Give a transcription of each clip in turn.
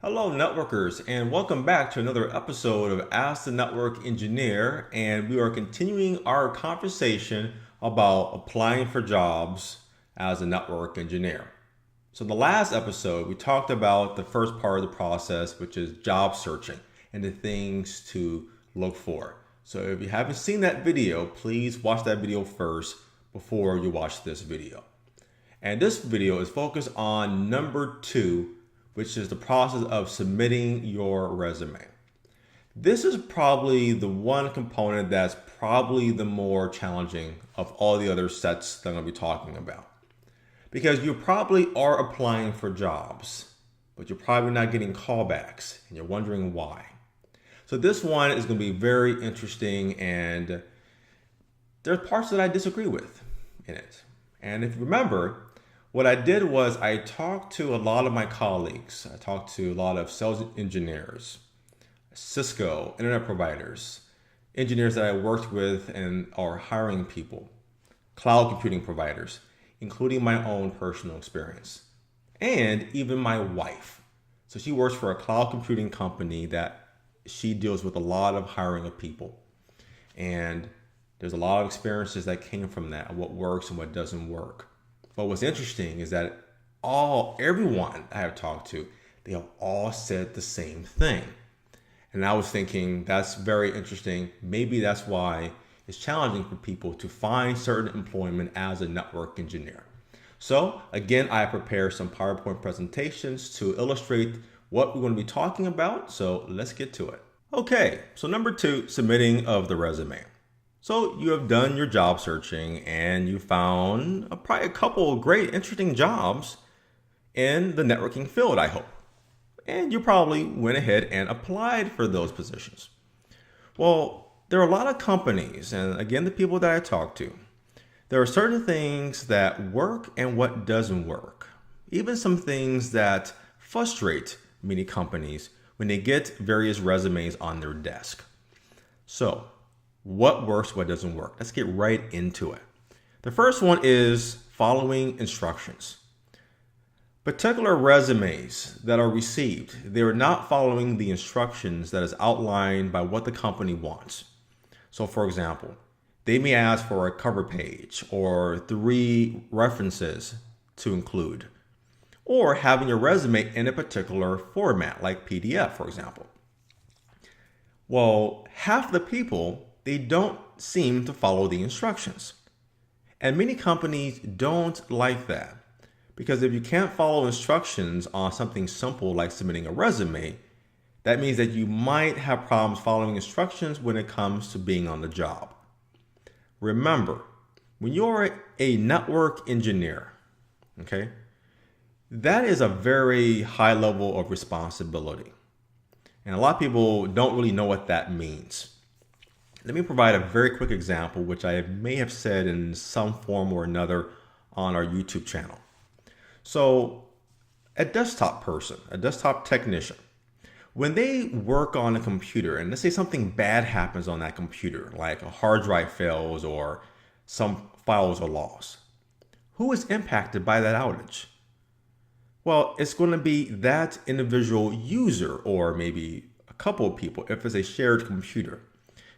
Hello, networkers, and welcome back to another episode of Ask the Network Engineer. And we are continuing our conversation about applying for jobs as a network engineer. So, in the last episode, we talked about the first part of the process, which is job searching and the things to look for. So, if you haven't seen that video, please watch that video first before you watch this video. And this video is focused on number 2, which is the process of submitting your resume. This is probably the one component that's probably the more challenging of all the other sets that I'm going to be talking about. Because you probably are applying for jobs, but you're probably not getting callbacks, and you're wondering why. So this one is going to be very interesting, and there's parts that I disagree with in it. And if you remember, what I did was I talked to a lot of my colleagues. I talked to a lot of sales engineers, Cisco, internet providers, engineers that I worked with and are hiring people, cloud computing providers, including my own personal experience, and even my wife. So she works for a cloud computing company that she deals with a lot of hiring of people. And there's a lot of experiences that came from that, what works and what doesn't work. But what's interesting is that everyone I have talked to, they have all said the same thing. And I was thinking that's very interesting. Maybe that's why it's challenging for people to find certain employment as a network engineer. So again, I prepared some PowerPoint presentations to illustrate what we're going to be talking about. So let's get to it. Okay, so number 2, submitting of the resume. So you have done your job searching and you found probably a couple of great, interesting jobs in the networking field, I hope. And you probably went ahead and applied for those positions. Well, there are a lot of companies, and again, the people that I talk to, there are certain things that work and what doesn't work. Even some things that frustrate many companies when they get various resumes on their desk. So, what works, what doesn't work? Let's get right into it. The first one is following instructions. Particular resumes that are received, they're not following the instructions that is outlined by what the company wants. So for example, they may ask for a cover page or 3 references to include, or having your resume in a particular format like PDF, for example. Well, half the people, they don't seem to follow the instructions. And many companies don't like that, because if you can't follow instructions on something simple like submitting a resume, that means that you might have problems following instructions when it comes to being on the job. Remember, when you're a network engineer, okay, that is a very high level of responsibility. And a lot of people don't really know what that means. Let me provide a very quick example, which I may have said in some form or another on our YouTube channel. So a desktop person, a desktop technician, when they work on a computer and let's say something bad happens on that computer, like a hard drive fails or some files are lost, who is impacted by that outage? Well, it's going to be that individual user or maybe a couple of people if it's a shared computer.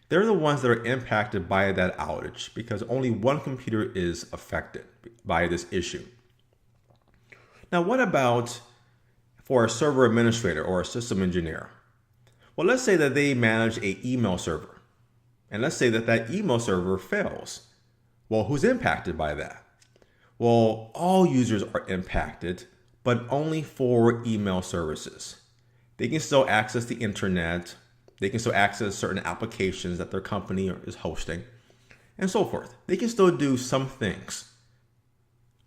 They're the ones that are impacted by that outage because only one computer is affected by this issue. Now, what about for a server administrator or a system engineer? Well, let's say that they manage an email server, and let's say that that email server fails. Well, who's impacted by that? Well, all users are impacted, but only for email services. They can still access the internet. They can still access certain applications that their company is hosting and so forth. They can still do some things.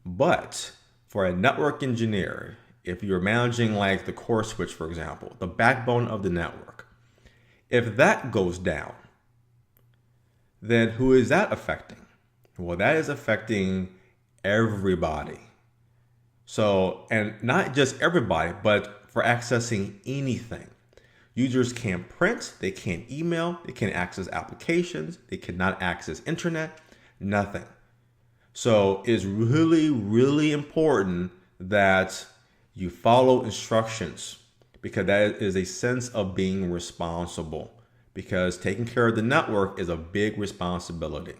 But for a network engineer, if you're managing like the core switch, for example, the backbone of the network, if that goes down, then who is that affecting? Well, that is affecting everybody. So, and not just everybody, but for accessing anything. Users can't print, they can't email, they can't access applications, they cannot access internet, nothing. So it's really, really important that you follow instructions because that is a sense of being responsible, because taking care of the network is a big responsibility.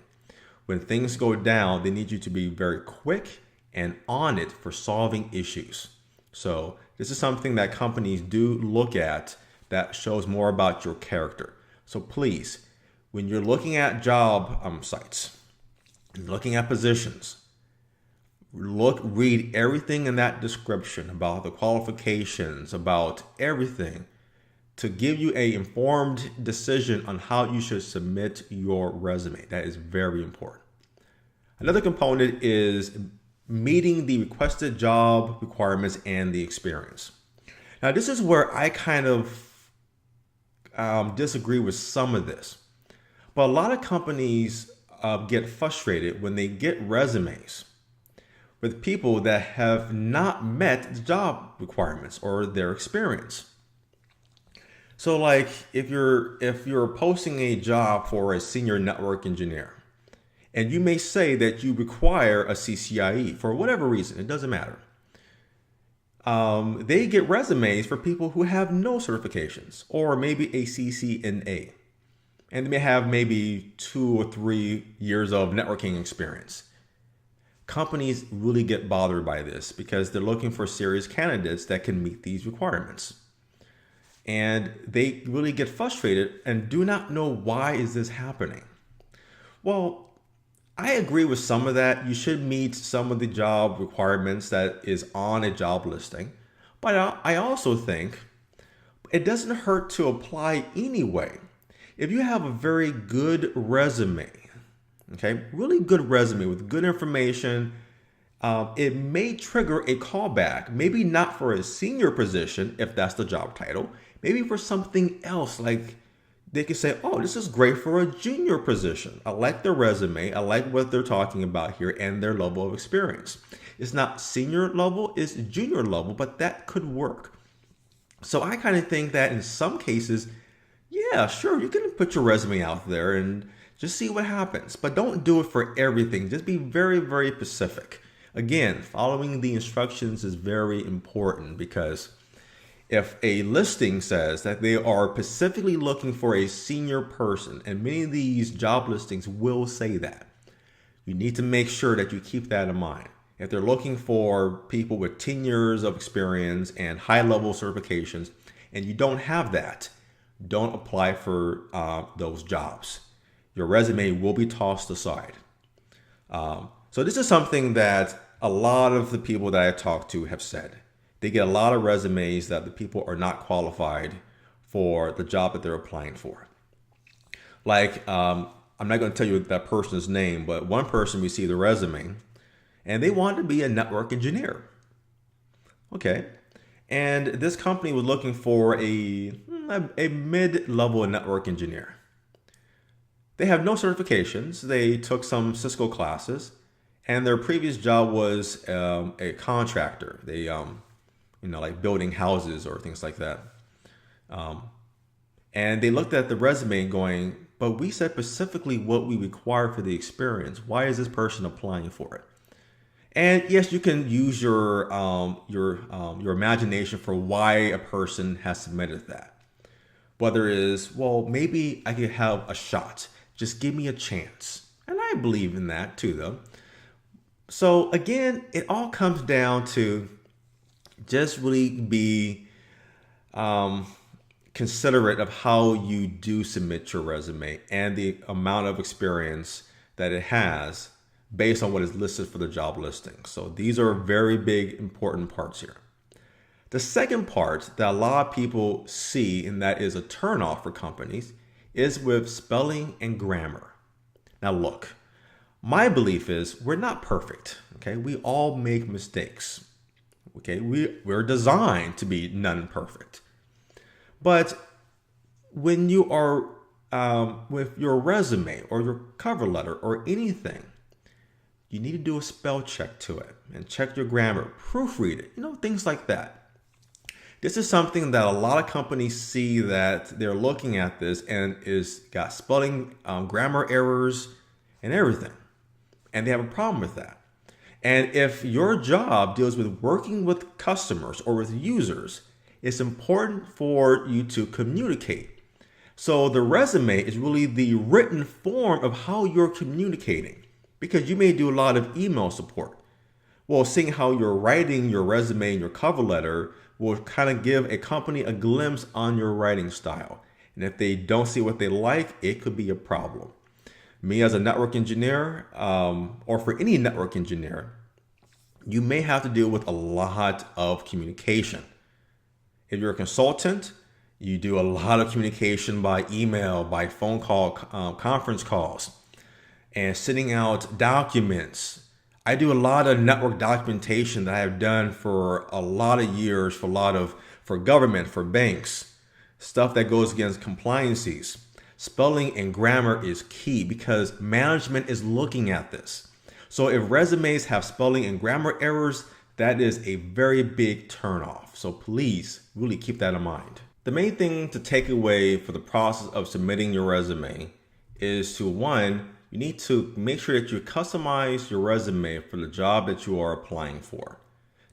When things go down, they need you to be very quick and on it for solving issues. So this is something that companies do look at that shows more about your character. So please, when you're looking at job sites, looking at positions, read everything in that description about the qualifications, about everything, to give you an informed decision on how you should submit your resume. That is very important. Another component is meeting the requested job requirements and the experience. Now, this is where I kind of disagree with some of this. But a lot of companies get frustrated when they get resumes with people that have not met the job requirements or their experience. So like if you're posting a job for a senior network engineer, and you may say that you require a CCIE for whatever reason, it doesn't matter. They get resumes for people who have no certifications, or maybe a CCNA, and they may have maybe 2 or 3 years of networking experience. Companies really get bothered by this because they're looking for serious candidates that can meet these requirements. And they really get frustrated and do not know, why is this happening? Well, I agree with some of that. You should meet some of the job requirements that is on a job listing. But I also think it doesn't hurt to apply anyway. If you have a very good resume, okay, really good resume with good information, it may trigger a callback, maybe not for a senior position, if that's the job title, maybe for something else. Like they could say, oh, this is great for a junior position. I like their resume. I like what they're talking about here and their level of experience. It's not senior level, it's junior level, but that could work. So I kind of think that in some cases, yeah, sure, you can put your resume out there and just see what happens, but don't do it for everything. Just be very, very specific. Again, following the instructions is very important, because if a listing says that they are specifically looking for a senior person, and many of these job listings will say that, you need to make sure that you keep that in mind. If they're looking for people with 10 years of experience and high-level certifications, and you don't have that, don't apply for those jobs. Your resume will be tossed aside. So this is something that a lot of the people that I talk to have said. They get a lot of resumes that the people are not qualified for the job that they're applying for. Like, I'm not going to tell you that person's name, but one person received a resume and they wanted to be a network engineer. Okay. And this company was looking for a mid-level network engineer. They have no certifications. They took some Cisco classes, and their previous job was a contractor. They, like building houses or things like that. And they looked at the resume going, but we said specifically what we require for the experience. Why is this person applying for it? And yes, you can use your imagination for why a person has submitted that. Whether it is, well, maybe I could have a shot. Just give me a chance. And I believe in that too, though. So again, it all comes down to just really be considerate of how you do submit your resume and the amount of experience that it has based on what is listed for the job listing. So these are very big, important parts here. The second part that a lot of people see, and that is a turnoff for companies, is with spelling and grammar. Now look, my belief is we're not perfect, okay? We all make mistakes, okay? We're designed to be non-perfect. But when you are with your resume or your cover letter or anything, you need to do a spell check to it and check your grammar, proofread it, things like that. This is something that a lot of companies see, that they're looking at this and is got spelling, grammar errors and everything. And they have a problem with that. And if your job deals with working with customers or with users, it's important for you to communicate. So the resume is really the written form of how you're communicating, because you may do a lot of email support. Well, seeing how you're writing your resume and your cover letter will kind of give a company a glimpse on your writing style. And if they don't see what they like, it could be a problem. Me as a network engineer, or for any network engineer, you may have to deal with a lot of communication. If you're a consultant, you do a lot of communication by email, by phone call, conference calls, and sending out documents. I do a lot of network documentation that I have done for a lot of years, for government, for banks, stuff that goes against compliances. Spelling and grammar is key because management is looking at this. So if resumes have spelling and grammar errors, that is a very big turnoff. So please really keep that in mind. The main thing to take away for the process of submitting your resume is to, one, you need to make sure that you customize your resume for the job that you are applying for.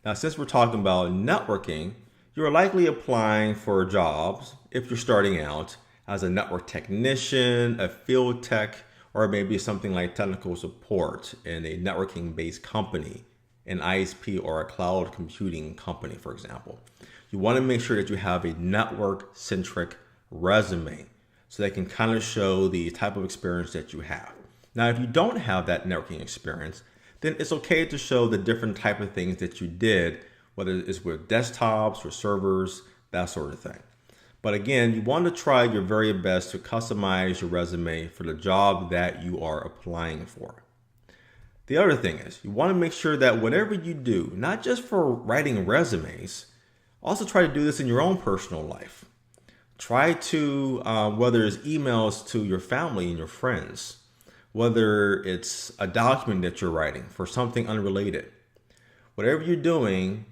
Now, since we're talking about networking, you're likely applying for jobs if you're starting out as a network technician, a field tech, or maybe something like technical support in a networking-based company, an ISP or a cloud computing company, for example. You want to make sure that you have a network-centric resume so they can kind of show the type of experience that you have. Now, if you don't have that networking experience, then it's okay to show the different type of things that you did, whether it's with desktops or servers, that sort of thing. But again, you want to try your very best to customize your resume for the job that you are applying for. The other thing is you want to make sure that whatever you do, not just for writing resumes, also try to do this in your own personal life. Try to, whether it's emails to your family and your friends, whether it's a document that you're writing for something unrelated, whatever you're doing,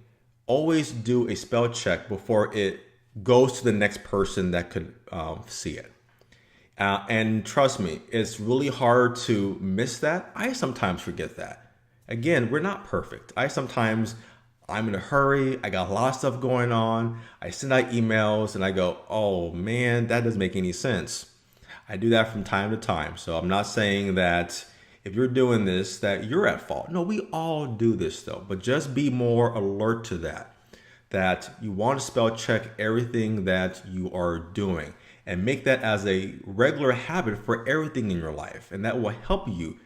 always do a spell check before it goes to the next person that could see it. And trust me, it's really hard to miss that. I sometimes forget that. Again, we're not perfect. I'm in a hurry. I got a lot of stuff going on. I send out emails and I go, oh man, that doesn't make any sense. I do that from time to time. So I'm not saying that if you're doing this, that you're at fault. No, we all do this though, but just be more alert to that you want to spell check everything that you are doing and make that as a regular habit for everything in your life. And that will help you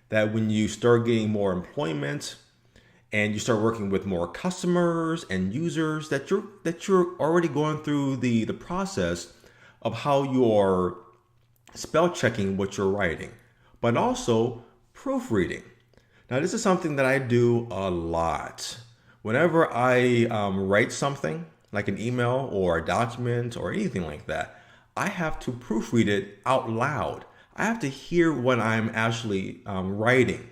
that when you start getting more employment and you start working with more customers and users, that you're already going through the process of how you're spell checking what you're writing, but also proofreading. Now, this is something that I do a lot. Whenever I write something like an email or a document or anything like that, I have to proofread it out loud. I have to hear what I'm actually writing.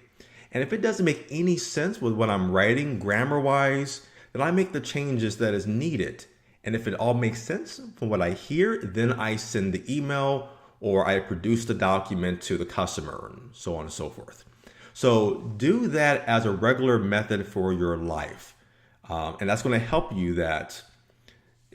And if it doesn't make any sense with what I'm writing grammar-wise, then I make the changes that is needed. And if it all makes sense from what I hear, then I send the email or I produce the document to the customer and so on and so forth. So do that as a regular method for your life. And that's going to help you it's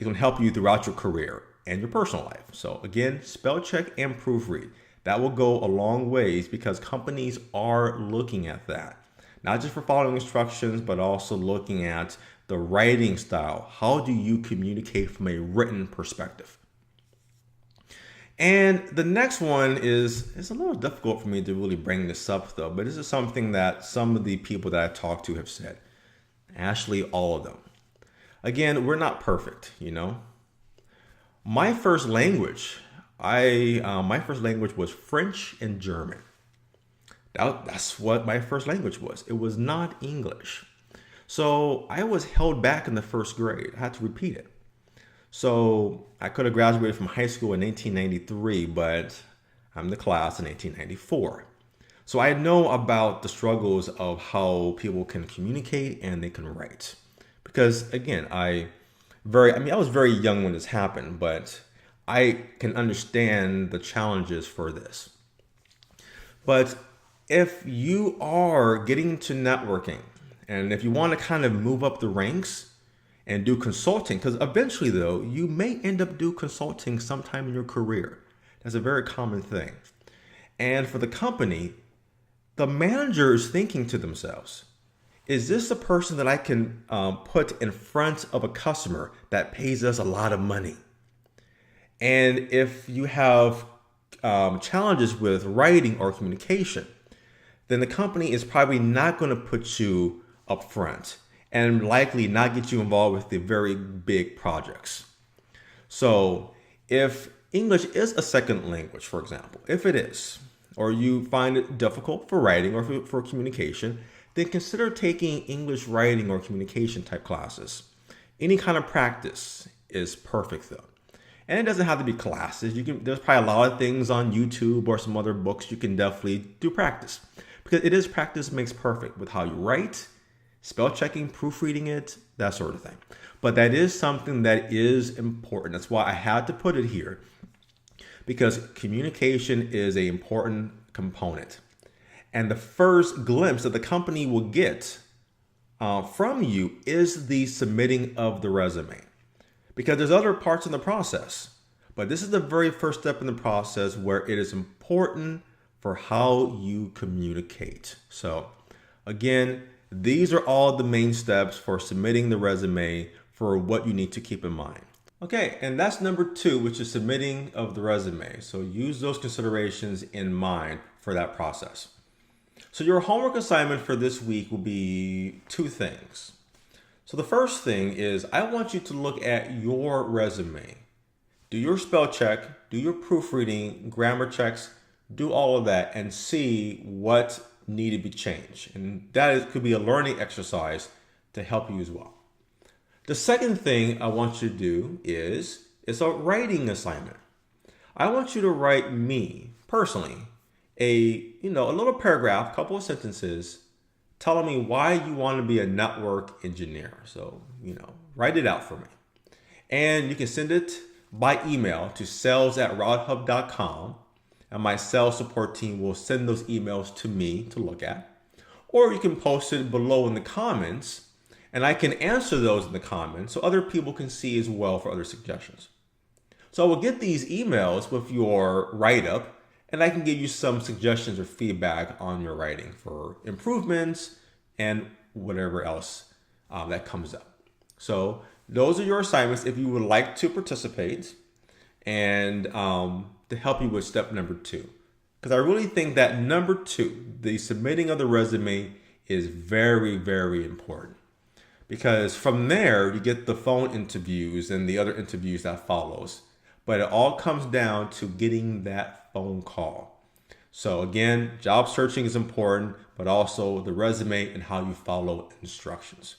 going to help you throughout your career and your personal life. So again, spell check and proofread. That will go a long ways because companies are looking at that. Not just for following instructions, but also looking at the writing style. How do you communicate from a written perspective? And the next one it's a little difficult for me to really bring this up though, but this is something that some of the people that I talked to have said. Actually, all of them. Again, we're not perfect, you know. My first language was French and German. That's what my first language was. It was not English. So I was held back in the first grade. I had to repeat it. So I could have graduated from high school in 1993, but I'm in the class in 1894. So I know about the struggles of how people can communicate and they can write. Because again, I was very young when this happened, but I can understand the challenges for this. But if you are getting into networking and if you want to kind of move up the ranks and do consulting, because eventually though, you may end up do consulting sometime in your career. That's a very common thing. And for the company, the manager is thinking to themselves, is this a person that I can put in front of a customer that pays us a lot of money? And if you have challenges with writing or communication, then the company is probably not going to put you up front and likely not get you involved with the very big projects. So if English is a second language, for example, if it is, or you find it difficult for writing or for communication, then consider taking English writing or communication type classes. Any kind of practice is perfect though. And it doesn't have to be classes. There's probably a lot of things on YouTube or some other books you can definitely do practice. Because it is practice makes perfect with how you write, spell checking, proofreading it, that sort of thing. But that is something that is important. That's why I had to put it here, because communication is an important component. And the first glimpse that the company will get from you is the submitting of the resume. Because there's other parts in the process, but this is the very first step in the process where it is important for how you communicate. So again, these are all the main steps for submitting the resume for what you need to keep in mind. Okay, and that's number 2, which is submitting of the resume. So use those considerations in mind for that process. So your homework assignment for this week will be 2 things. So the first thing is I want you to look at your resume. Do your spell check, do your proofreading, grammar checks, do all of that and see what needed to be changed. And could be a learning exercise to help you as well. The second thing I want you to do is it's a writing assignment. I want you to write me personally a little paragraph, couple of sentences telling me why you want to be a network engineer. So, write it out for me. And you can send it by email to sales@rodhub.com. And my sales support team will send those emails to me to look at. Or you can post it below in the comments, and I can answer those in the comments so other people can see as well for other suggestions. So I will get these emails with your write-up, and I can give you some suggestions or feedback on your writing for improvements and whatever else that comes up. So those are your assignments if you would like to participate and to help you with step number 2. Because I really think that number 2, the submitting of the resume, is very, very important. Because from there, you get the phone interviews and the other interviews that follows. But it all comes down to getting that phone call. So again, job searching is important, but also the resume and how you follow instructions.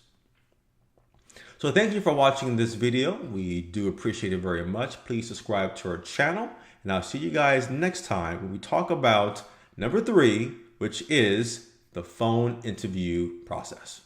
So thank you for watching this video. We do appreciate it very much. Please subscribe to our channel, and I'll see you guys next time when we talk about number 3, which is the phone interview process.